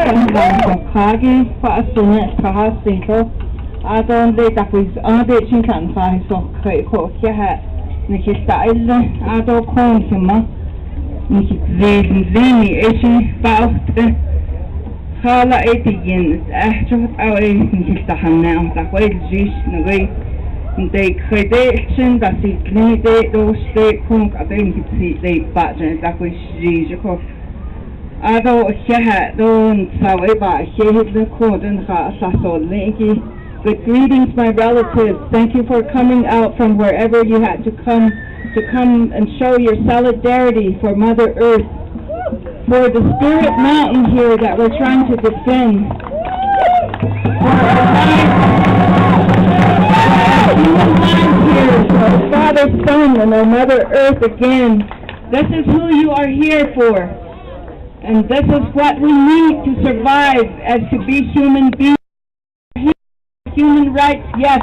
Kagi Faasunet Kahasiko Adon de Tapuis Ade Chinkan Fahiso Kaiko Kiahat Nikista Illa Ado Kon Hima Nikit Zini Eshi Baufte Khala Etigin Ahjot Awe Nikista Hanna Takway Jish Nagay They Kredation that the Knede those state Kunk Adin Kitsi they Bajan Takway Jijiko Ado Kiahat Don Saweba Hehit the Kodan Ha Saso Linki. Good greetings, my relatives. Thank you for coming out from wherever you had to come and show your solidarity for Mother Earth, for the spirit mountain here that we're trying to defend, for our human lives here, for our Father, Son, and our Mother Earth again. This is who you are here for, and this is what we need to survive as to be human beings. Human rights, yes,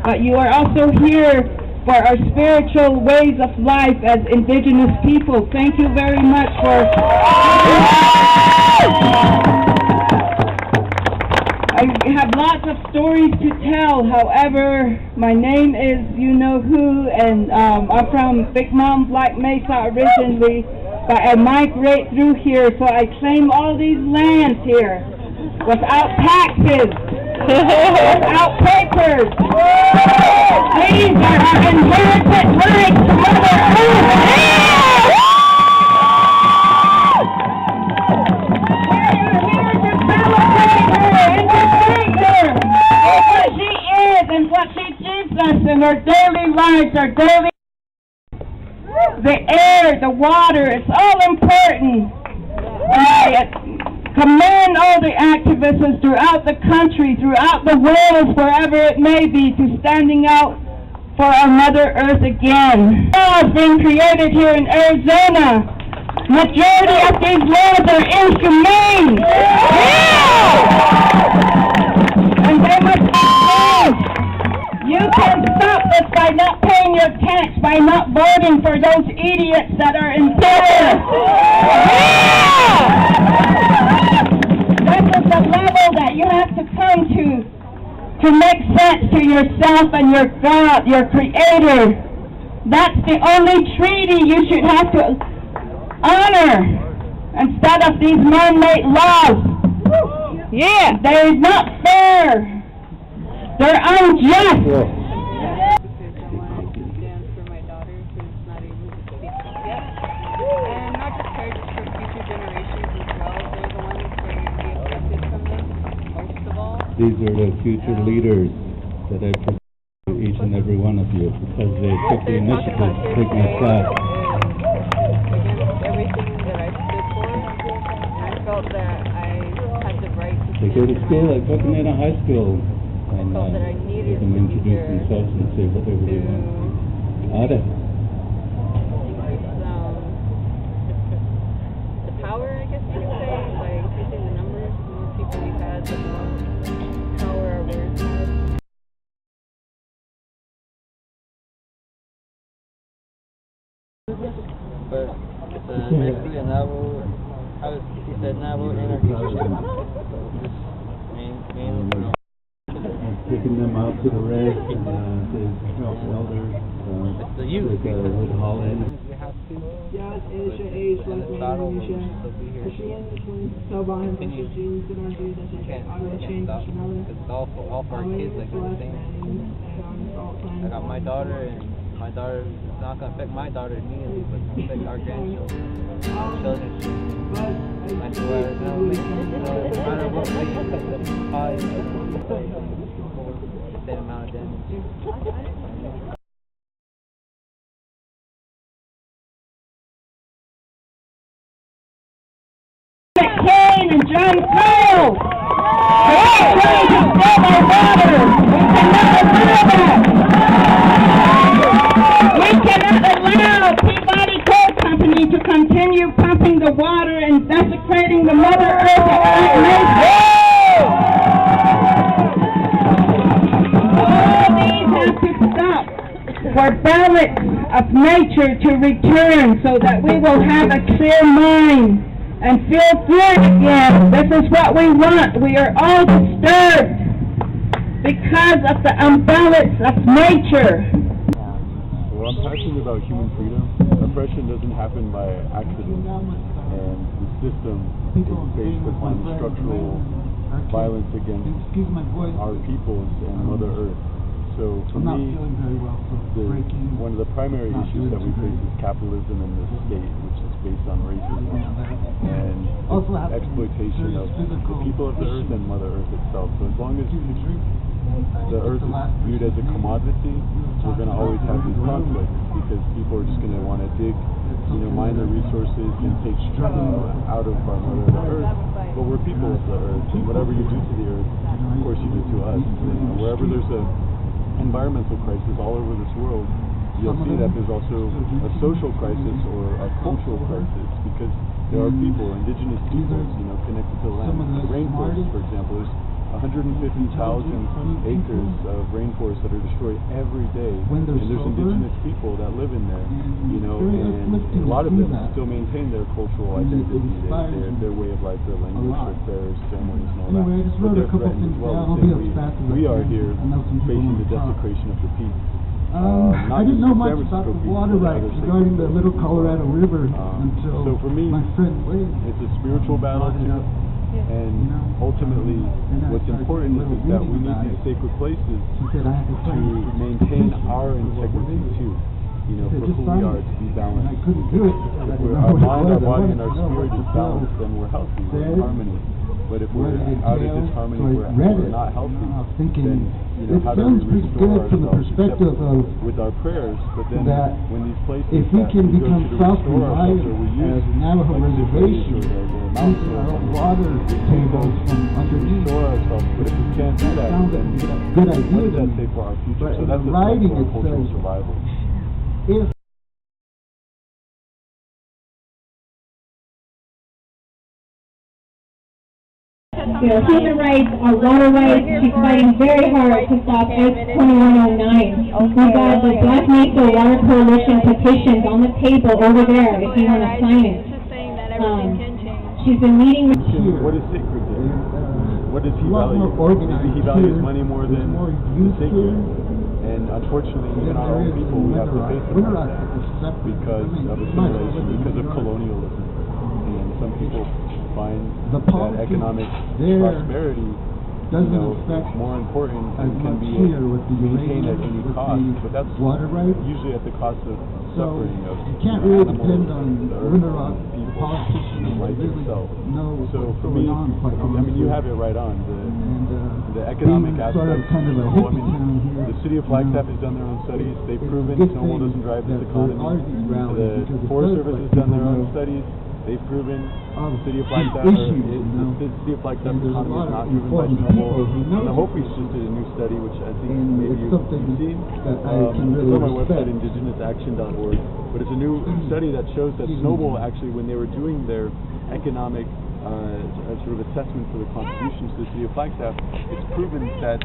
but you are also here for our spiritual ways of life as indigenous people. Thank you very much for... I have lots of stories to tell. However, my name is you-know-who, and I'm from Big Mountain, Black Mesa originally, but I migrate through here, so I claim all these lands here without taxes. Without papers. These are our inherited rights to Mother Earth. What she is and what she gives us in our daily lives, our daily... The air, the water, it's all important. I commend all the activists throughout the country, throughout the world, wherever it may be, to standing out for our Mother Earth again. Laws being created here in Arizona. Majority of these laws are inhumane. Yeah! And they must be changed. You can stop this by not paying your tax, by not voting for those idiots that are in power. Yeah! This is the level that you have to come to make sense to yourself and your God, your Creator. That's the only treaty you should have to honor instead of these man-made laws. Yeah, they're not fair. They're unjust. Yeah. These are the future leaders that I present to each and every one of you because they took the initiative to take my class. Everything that I stood for, I felt that I had the right to They go to school at Coconina High School and they can introduce themselves and say whatever they want. Ada. The power, I guess you could say, by increasing the numbers, the more people we've had, the more power our words have. But it's basically a novel, how he said, novel interview. Just main Taking them out to the res and the elders the youth with Holland. we have to Yeah, Asia, Age, like Indonesia, Russian, Taiwan, continue. Jews, and Jews, You can't change stop. It's all for our kids, like the same. I got my daughter, and my daughter, it's not going to affect my daughter immediately, but it's going to affect our grandchildren, our children. That's why I know, no matter what way you put the pie, the same amount of damage. McCain and John Cole! They're trying to steal our water! We cannot allow Peabody Coal Company to continue pumping the water and desecrating the Mother Earth of Black Mesa. All these have to stop for balance of nature to return so that we will have a clear mind and feel good again. This is what we want. We are all disturbed because of the imbalance of nature. Well, I'm passionate about human freedom. Oppression doesn't happen by accident, and the system is based upon structural violence against our peoples and Mother Earth. So for me, one of the primary issues that we face is capitalism and the state, which is based on racism and exploitation of the people of the earth and Mother Earth itself. So as long as the earth is viewed as a commodity, we're going to always have these conflicts because people are just going to want to dig, mine the resources and take out of our Mother Earth. But we're people of the earth, and whatever you do to the earth, of course you do to us. Wherever there's a environmental crisis all over this world, you'll see that there's also a social crisis or a cultural crisis because there are people, indigenous peoples, connected to the land. The rainforest, for example, there's 150,000 acres of rainforest that are destroyed every day, and there's indigenous people that live in there, and a lot of them still maintain their cultural identity, their way of life, their language, their prayers, ceremonies, and all that. But they're threatened as well. We are here facing the desecration of the peace. I didn't know much about the water rights regarding the Little Colorado River until so for me, my friend Wade. It's a spiritual battle too. And ultimately, what's important is that we need these sacred places to maintain our integrity too. For who we are, to be balanced. If our mind, our body, and our spirit is balanced, then we're healthy, we're in harmony. But if we're out of disharmony, we're not healthy, then how do we restore ourselves with our prayers? But then when these places if we can become self-reliant as Navajo reservation, using our own water tables from underneath, restore ourselves. But if we can't do that, then good what idea. does that say for our future? But So that's in the writing for it cultural says, survival. if human rights, our water rights. She's fighting very hard to stop H2109. We got the Black Mesa Water Coalition petitions on the table over there if you want to sign it. Just saying that everything can change. She's been meeting with What is sacred there? What does he a lot value? more organized Maybe he values here. money more There's than more the youth sacred. here. And unfortunately, even our own people, we have to face it because of assimilation, because of colonialism. And some people find that economic prosperity affect more important as and can much be here with the maintained at uranium, any with cost. the But that's water rights. usually at the cost of So suffering of you can't really animals, depend on the earth, Winter Rock, the the people, politicians, and life really itself. know So what's for going me, on quite I mean, you have it right on. The economic being sort of aspect. kind of a Well, I hippie mean, town here, the city of Flagstaff has done their own studies. They've it's proven a good snowball thing doesn't drive this that economy. there are these rallies The because it Forest does Service let has done their people own know studies. They've proven of the city of the Flagstaff, issues, the city of Flagstaff And there's a economy lot is of not driven by important snowball. people who know And the this. Hopies just did a new study, which I think And maybe it's you've something seen. that I can It's really on my website, respect. indigenousaction.org. But it's a new study that shows that snowball actually, when they were doing their economic sort of assessment for the contributions to the city of Flagstaff, it's proven that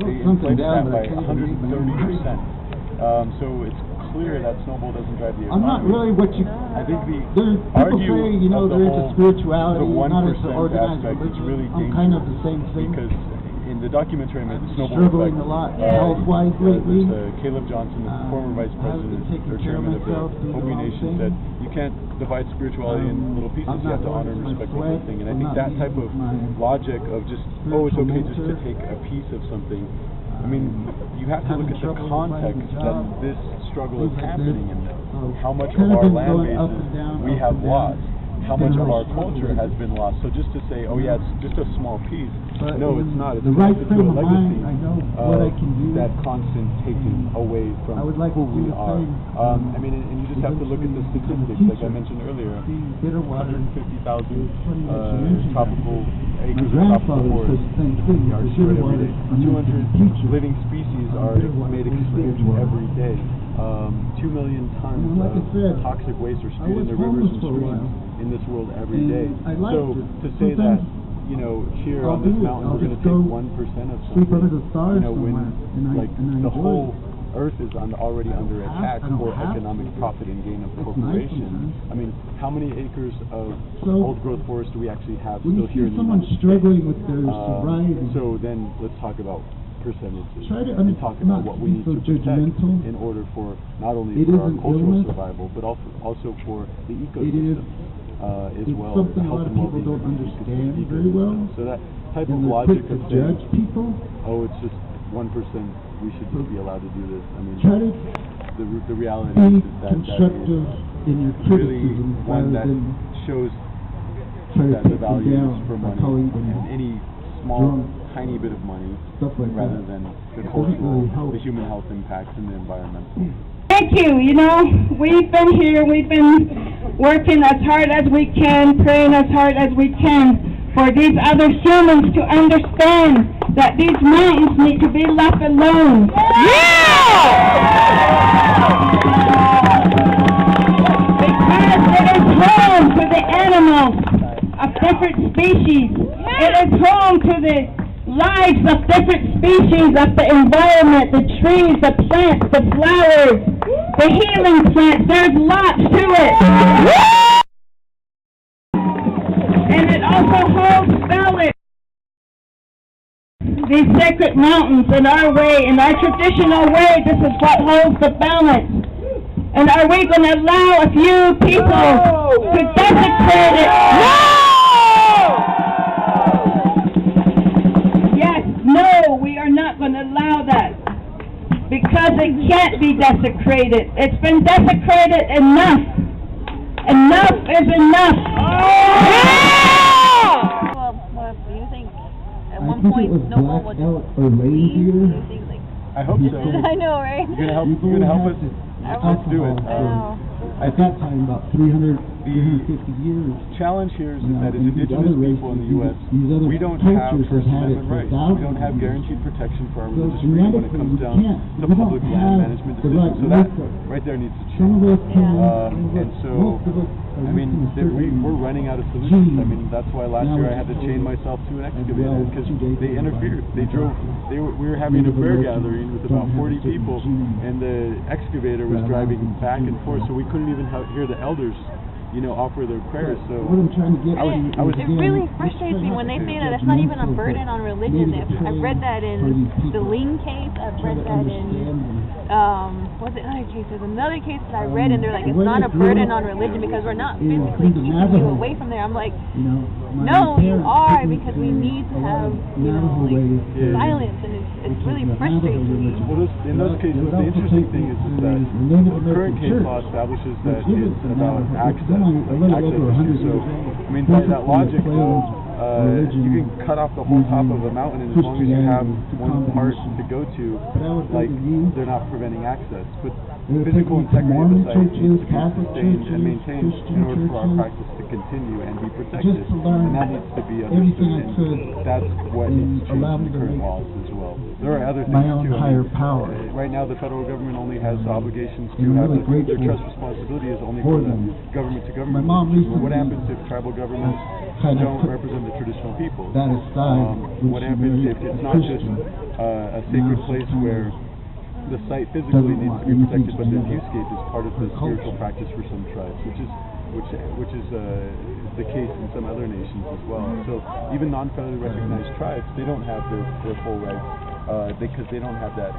they something inflated down, that but by I can't read my own 130%. So it's clear that snowball doesn't drive the economy. I'm not really what you. I think the There's people argue say, of the they're into whole, spirituality, the 1% not into organized aspect is religion. really I'm dangerous kind of the same thing. because in the documentary I made, The Snowball Struggling Effect, a lot health-wise lately. there's Caleb Johnson, the former vice I haven't been president taking or care of chairman of myself, the doing the Hopi wrong Nation, thing. said you can't divide spirituality in little pieces. I'm You have not to honor and watching my respect sweat. everything. And I I'm think not that type of using my logic of just it's spiritual okay just to nature. take a piece of something. I mean, you have to look Having at the trouble context finding a that job, this struggle is things like happening this. in those. So How much kind of of our been land going up bases and down, we up have and down. lost. How Been much a of our real culture struggle. has been lost. So just to say, oh yeah, it's just a small piece. But No, in it's not. It's the right connected to frame a of legacy mind, I know what I can do. that constant taking away from I would like who to we do the are. same. I mean, and you just have to look at the statistics, like I mentioned earlier. Bitter water. 150,000 mentioned tropical My acres of tropical grandfather forest said the same thing. are The bitter destroyed every water day. 200 future. living species are Bitter water made is extinct bitter water. every day. 2 million tons like I said, of toxic waste are I spewed in was the rivers homeless and for a streams while. in this world every And day. I liked So it. to say that, Sometimes here I'll on this do it. mountain I'll we're going to just take go 1% of sleep something, under the stars when somewhere, and I like enjoy the whole it. Earth is already under attack I don't for have economic to. profit and gain of It's corporations. nice. I mean, how many acres of So, old growth forest do we actually have when still you here see in the someone United struggling States? with their sobriety, So then let's talk about percentages Try to and talk about not what to we be need so to protect judgmental. in order for not only It for is our an cultural illness. survival, but also for the it is ecosystem as it's well. something the a lot health of and people well-being don't of the understand ecosystem. very well. So that type and of they're logic quick to of judge saying, people. oh, it's just 1%, we should just be allowed to do this. I mean, Try to the reality be is that constructive in your really criticism one rather that than shows try to that take the them value down is for by money calling them and any small, drunk, tiny bit of money stuff like rather that. than the It doesn't cultural, really help. the human health impacts and the environmental. Thank you. You know, we've been here, we've been working as hard as we can, praying as hard as we can for these other humans to understand that these mountains need to be left alone. Because it is home to the animals of different species. It is home to the lives of different species of the environment, the trees, the plants, the flowers, the healing plants. There's lots to it. And it also holds balance. These sacred mountains in our way, in our traditional way, this is what holds the balance. And are we going to allow a few people to desecrate it? Yes, no, we are not going to allow that. Because it can't be desecrated. It's been desecrated enough. Enough is enough. Well, do you think at I one think point it was Snowball black would elk or leave? Do reindeer. you think like I hope so. I know, right? You're People gonna help have us? to Let's do it. I know. I At think that time, about 300, 350 years. challenge here is You know, that as and these indigenous other people in the races, U.S., these other we don't have cultures First have had it Amendment for rights. We thousands don't have of years. guaranteed protection for our So religious freedom when it genetically, comes we down can't. to We don't public land have management the right decisions. So that makeup. right there needs to Some of change. us can, And so, most of us are I mean, using a certain we're running out of solutions. I gene. mean, that's why last Now year I it's had to just chain over myself to an as excavator well because 2 days they ago. interfered. We were having a Native prayer Americans gathering with don't about have 40 a certain people, gene and the excavator was that allows driving them to back do and forth, that. so we couldn't even hear the elders, offer their prayers. So What I'm trying to get I was- to I was- is, It again, really let's frustrates try me not when to they be say that it's not even a judgmental, burden but on religion. maybe to I've read that for these in the people. Lean case. I've Try read to that in understand them. what's the other case? There's another case that I read, and they're like, The it's way not a they grew burden up on religion because we're not in physically the keeping you Navajo. away from there. I'm like, You know, my no, you parents are, took me because we to need to a lot have, of you know, Navajo like, ways to- silence, and it's which is really the Navajo frustrating to me. religion. Well, in those But cases, it would the also interesting take thing me is to that the Native the current American case church, law establishes that which isn't it's the about Navajo, access, it's only a little access over 100 issues. So, years old. I mean, by that logic, though, religion you can cut off the whole top of a mountain, and as long as you have Christianity to one part combination. to go to, But I would say like, to you, they're not preventing access. But it would physical take me to integrity of the Mormon site needs churches, to be Catholic sustained churches, and maintained Christian in order for our churches, practice to continue and be protected. just to learn And that needs to be everything I understood. could And that's what and needs to change allow in me the to current make laws as well. There are other things my own too. I higher mean, power. Right now, the federal government only has obligations to And I'm have really their grateful trust responsibility is only for for the them. government to government. My mom relationship. But what recently happens if tribal governments kind of don't put represent the traditional people? that aside when What she happens married if it's a not just Christian. a sacred Now she place kind of where the site physically doesn't needs want to be anything protected, to but do the with viewscape is part of the her spiritual culture. practice for some tribes, which is the case in some other nations as well. So even non-federally recognized tribes, they don't have their full rights because they don't have that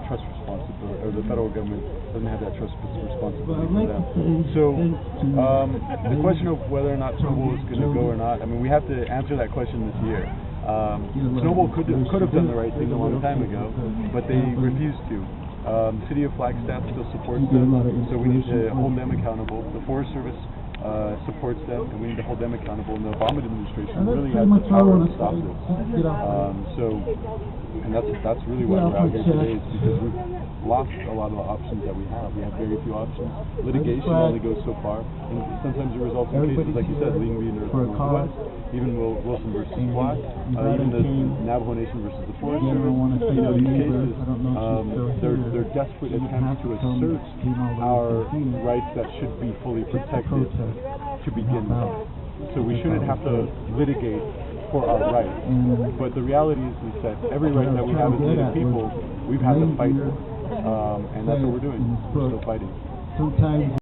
trust responsibility, or the federal government doesn't have that trust responsibility But I'd for like them. to say So thanks to the question of whether or not Snowball is going to go or not, I mean, we have to answer that question this year. Snowball could have done the right thing a long time ago, but they refused to. The city of Flagstaff still supports them, so we need to hold them accountable. The Forest Service supports them, and we need to hold them accountable. And the Obama administration And that's really pretty has much the all I power want to to stop say. this. Get off. And that's really why Yeah, we're out here but, today, is because we've lost a lot of the options that we have. We have very few options. Litigation glad only goes so far, and sometimes it results in cases like you said, Lean v. for a cause. Northwest, even Wilson versus And Black, I'm glad even I the came. Navajo Nation versus the Forest Again, I Service. want to say You know, to these neighbor, cases, I don't know if she's still here. they're desperate She didn't attempts have to to come, assert came all the way our from Phoenix rights that should be fully protected protest to begin about with. So we shouldn't have to litigate for our rights. And But the reality is that every right that we have as Native people, we've had to fight And that's what we're doing. We're still fighting. Sometimes